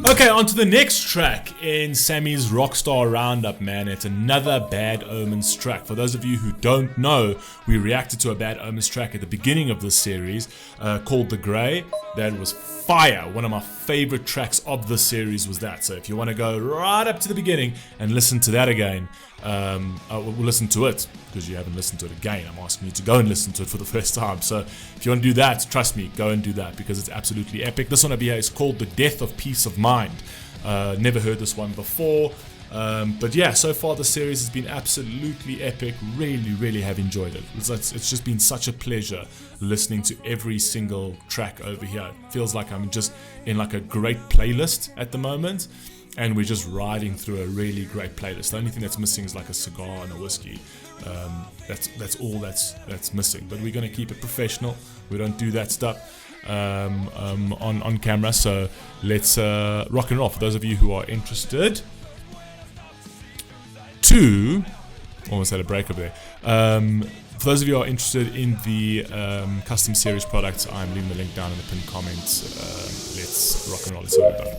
Okay, on to the next track in Sammy's Rockstar Roundup, man. It's another Bad Omens track. For those of you who don't know, we reacted to a Bad Omens track at the beginning of this series called The Grey. That was fire. One of my favorite tracks of the series was that. So if you want to go right up to the beginning and listen to that again, we'll listen to it, because you haven't listened to it again. I'm asking you to go and listen to it for the first time. So if you want to do that, trust me, go and do that, because it's absolutely epic. This one over here is called The Death of Peace of Mind. Never heard this one before, but yeah, so far the series has been absolutely epic. Really have enjoyed it. It's just been such a pleasure listening to every single track over here. It feels like I'm just in like a great playlist at the moment, and we're just riding through a really great playlist. The only thing that's missing is like a cigar and a whiskey. That's all that's missing. But we're going to keep it professional. We don't do that stuff on camera. So let's rock and roll. For those of you who are interested, almost had a break over there. For those of you who are interested in the custom series products, I'm leaving the link down in the pinned comments. Let's rock and roll. Let's see what we've done.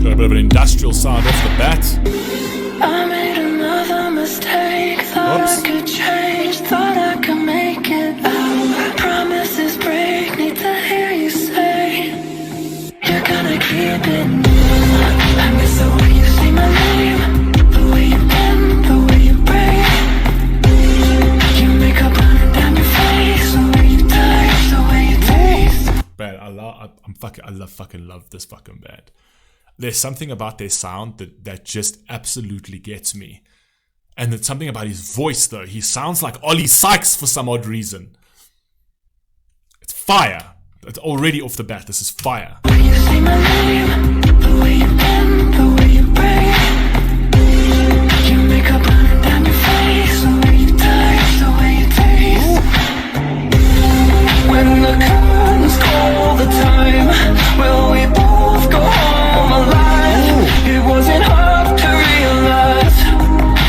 Got a bit of an industrial sound off the bat. I made another mistake. Thought I could change, thought I could make it out. Promises break, need to hear you say you're gonna keep it. I miss the way you say my name, the way you bend, the way you break. You make up running down your face, the way you touch, the way you taste. Bad. I love this fucking band. There's something about their sound that just absolutely gets me. And there's something about his voice, though. He sounds like Ollie Sykes for some odd reason. It's fire. It's already off the bat. This is fire. The way you say my name, the way you bend, the way you break. You make up running down your face, the way you touch, the way you taste. When the curtains call the time, will we both go home alive? It wasn't hard to realize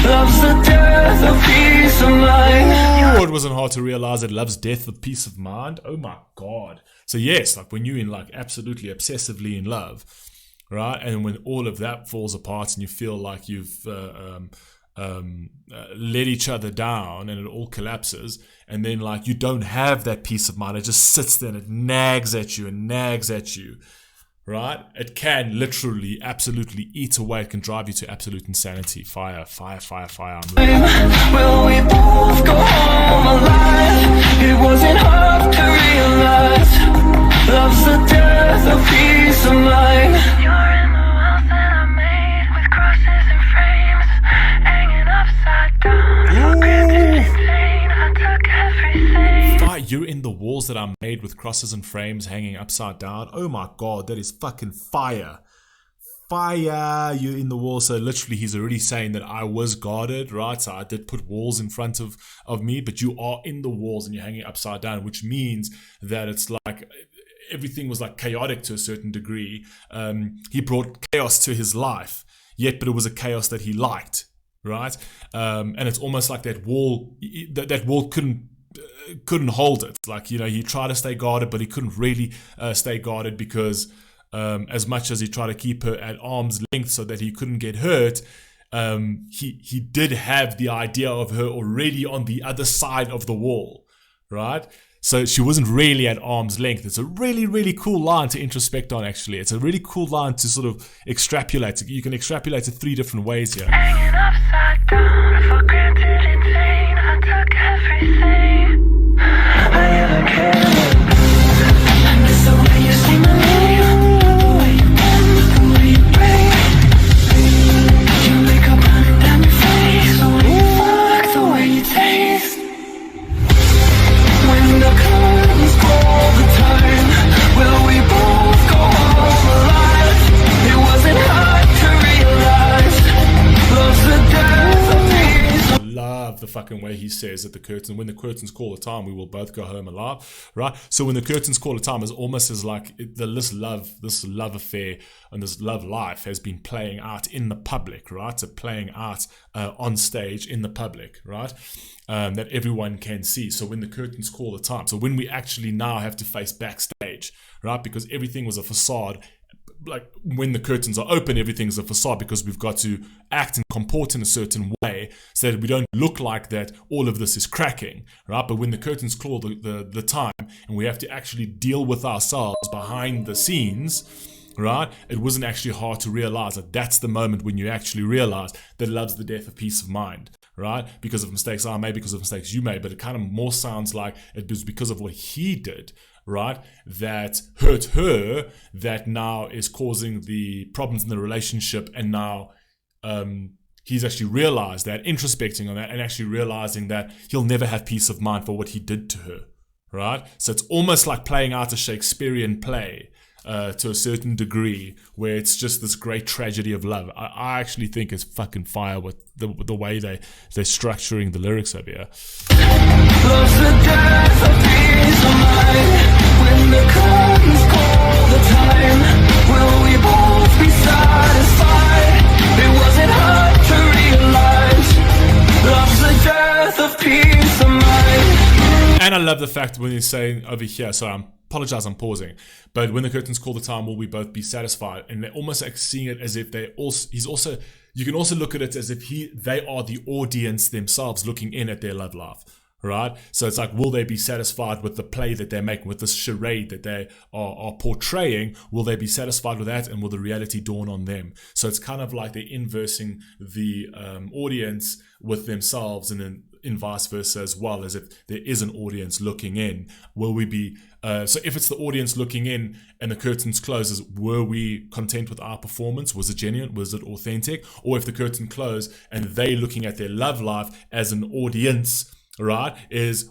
love's the death of peace of mind. Oh, it wasn't hard to realize that love's death of peace of mind. Oh my god. So yes, like when you're in like absolutely obsessively in love, right? And when all of that falls apart and you feel like you've let each other down and it all collapses, and then like you don't have that peace of mind, it just sits there and it nags at you, right? It can literally absolutely eat away. It can drive you to absolute insanity. Fire. Will we both go home alive? It wasn't hard to realize love's the death of peace of mind. You're in the world that I made with crosses and frames hanging upside down. Forget insane, I took everything. Fire. You're in the walls that are made with crosses and frames hanging upside down. Oh my god, that is fucking fire. You're in the wall. So literally he's already saying that I was guarded, right? So I did put walls in front of me, but you are in the walls and you're hanging upside down, which means that it's like everything was like chaotic to a certain degree. He brought chaos to his life, but it was a chaos that he liked, right? And it's almost like that wall couldn't hold it. Like, you know, he tried to stay guarded, but he couldn't really stay guarded, because as much as he tried to keep her at arm's length so that he couldn't get hurt, he did have the idea of her already on the other side of the wall, right? So she wasn't really at arm's length. It's a really cool line to introspect on, actually. It's a really cool line to sort of extrapolate. You can extrapolate it 3 different ways here. Hanging upside down, for granted insane, I took everything I ever cared. I miss the way you say my name, the way you bend, the way you break. You make up running down your face, the way you fuck, the way you taste. When the curtains call the time, will we both go home alive? It wasn't hard to realize love's the death of peace. love the fucking way he says that when the curtains call the time, we will both go home alive, right? So when the curtains call the time is almost as like this love affair and this love life has been playing out in the public, right? So playing out on stage in the public, right? That everyone can see. So when the curtains call the time, so when we actually now have to face backstage, right? Because everything was a facade. Like when the curtains are open, everything's a facade because we've got to act and comport in a certain way so that we don't look like that all of this is cracking, right? But when the curtains call the time and we have to actually deal with ourselves behind the scenes, right? It wasn't actually hard to realize that that's the moment when you actually realize that love's the death of peace of mind, right? Because of mistakes I made, because of mistakes you made, but it kind of more sounds like it was because of what he did, right, that hurt her, that now is causing the problems in the relationship. And now he's actually realized that, introspecting on that, and actually realizing that he'll never have peace of mind for what he did to her, right? So it's almost like playing out a Shakespearean play to a certain degree, where it's just this great tragedy of love. I actually think it's fucking fire with the way they're structuring the lyrics over here. Love's the death of peace of mind. When the curtains call the time, will we both be satisfied? It wasn't hard to realize. Love's the death of peace of mind. And I love the fact when he's saying over here, so I apologize, I'm pausing, but when the curtains call the time, will we both be satisfied? And they're almost like seeing it as if you can also look at it as if they are the audience themselves looking in at their love life, right? So it's like, will they be satisfied with the play that they're making, with this charade that they are portraying? Will they be satisfied with that, and will the reality dawn on them? So it's kind of like they're inversing the audience with themselves, and then in vice versa as well, as if there is an audience looking in. Will we be so if it's the audience looking in and the curtains closes, were we content with our performance? Was it genuine? Was it authentic? Or if the curtain closed and they looking at their love life as an audience, right,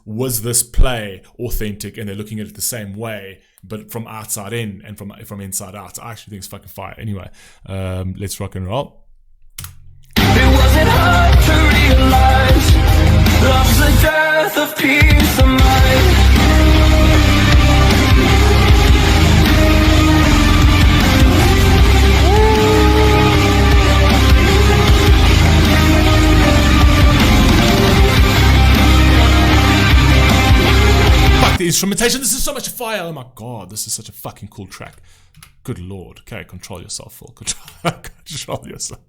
was this play authentic, and they're looking at it the same way, but from outside in and from inside out? I actually think it's fucking fire. Anyway, let's rock and roll. It wasn't hard to realize. Love's the death of peace of mind. Fuck the instrumentation. This is so much fire. Oh my god, this is such a fucking cool track. Good lord. Okay, control yourself, Phil. Control yourself.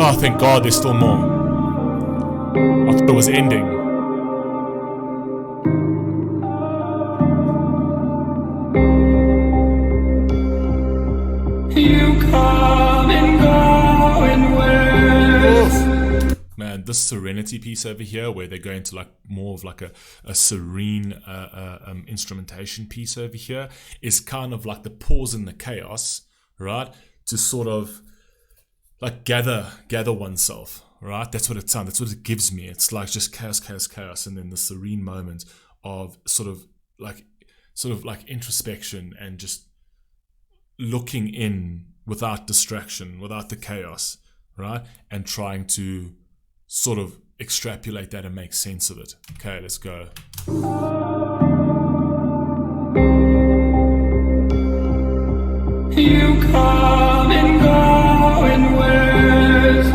Oh, thank God, there's still more. I thought it was ending. You come and go in waves. Man, this Serenity piece over here, where they're going to like more of like a serene instrumentation piece over here, is kind of like the pause in the chaos, right? To sort of like gather oneself, right? That's what it sounds. That's what it gives me. It's like just chaos, and then the serene moment of sort of like introspection and just looking in without distraction, without the chaos, right? And trying to sort of extrapolate that and make sense of it. Okay, let's go. You come and go in waves,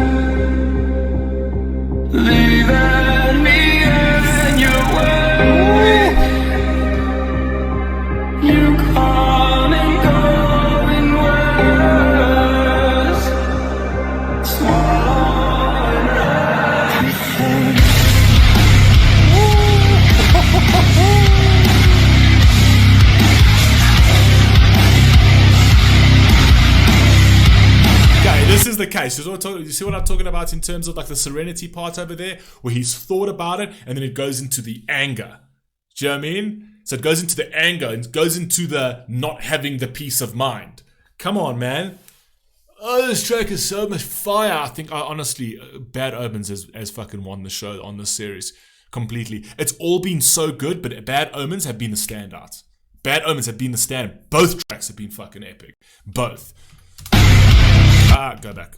leaving me in your way. You come and go in waves, swallowing everything. This is the case. You see what I'm talking about in terms of like the serenity part over there, where he's thought about it and then it goes into the anger. Do you know what I mean? So it goes into the anger, and it goes into the not having the peace of mind. Come on, man. Oh, this track is so much fire. I think, honestly, Bad Omens has fucking won the show on this series completely. It's all been so good, but Bad Omens have been the standouts. Bad Omens have been the standout. Both tracks have been fucking epic. Both. Go back.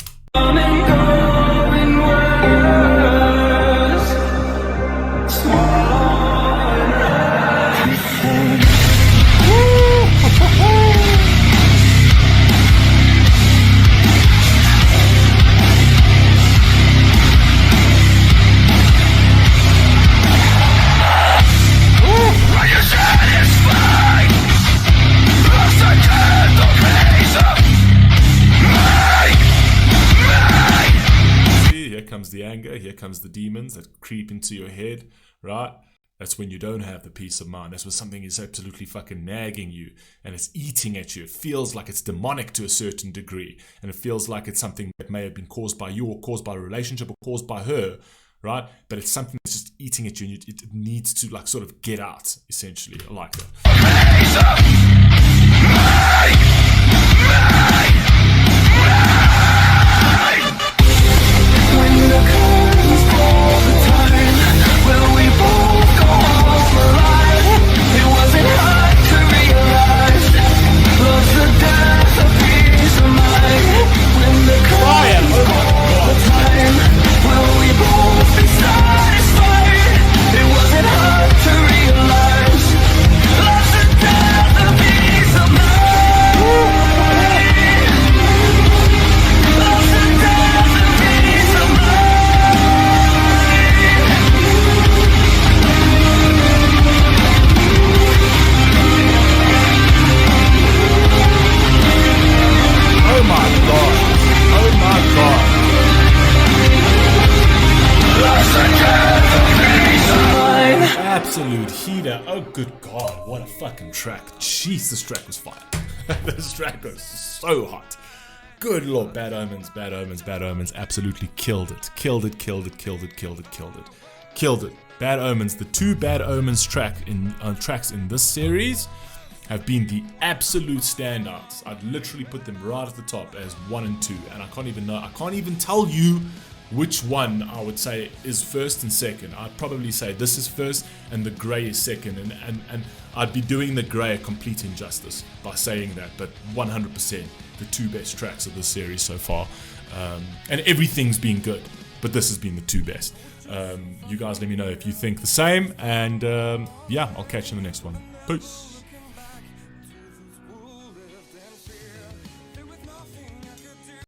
The anger, here comes the demons that creep into your head, right? That's when you don't have the peace of mind. That's when something is absolutely fucking nagging you and it's eating at you. It feels like it's demonic to a certain degree, and it feels like it's something that may have been caused by you or caused by a relationship or caused by her, right? But it's something that's just eating at you, and it needs to like sort of get out, essentially. I like that. Absolute heater. Oh good god, what a fucking track. Jeez, this track was fire. This track was so hot. Good lord, Bad Omens, Bad Omens, Bad Omens absolutely killed it. Killed it. Bad Omens, the two Bad Omens tracks in this series have been the absolute standouts. I'd literally put them right at the top as 1 and 2, and I can't even tell you which one I would say is first and second. I'd probably say this is first and the Grey is second, and I'd be doing the Grey a complete injustice by saying that, but 100% the two best tracks of this series so far, and everything's been good, but this has been the two best. You guys let me know if you think the same, and yeah, I'll catch you in the next one. Peace.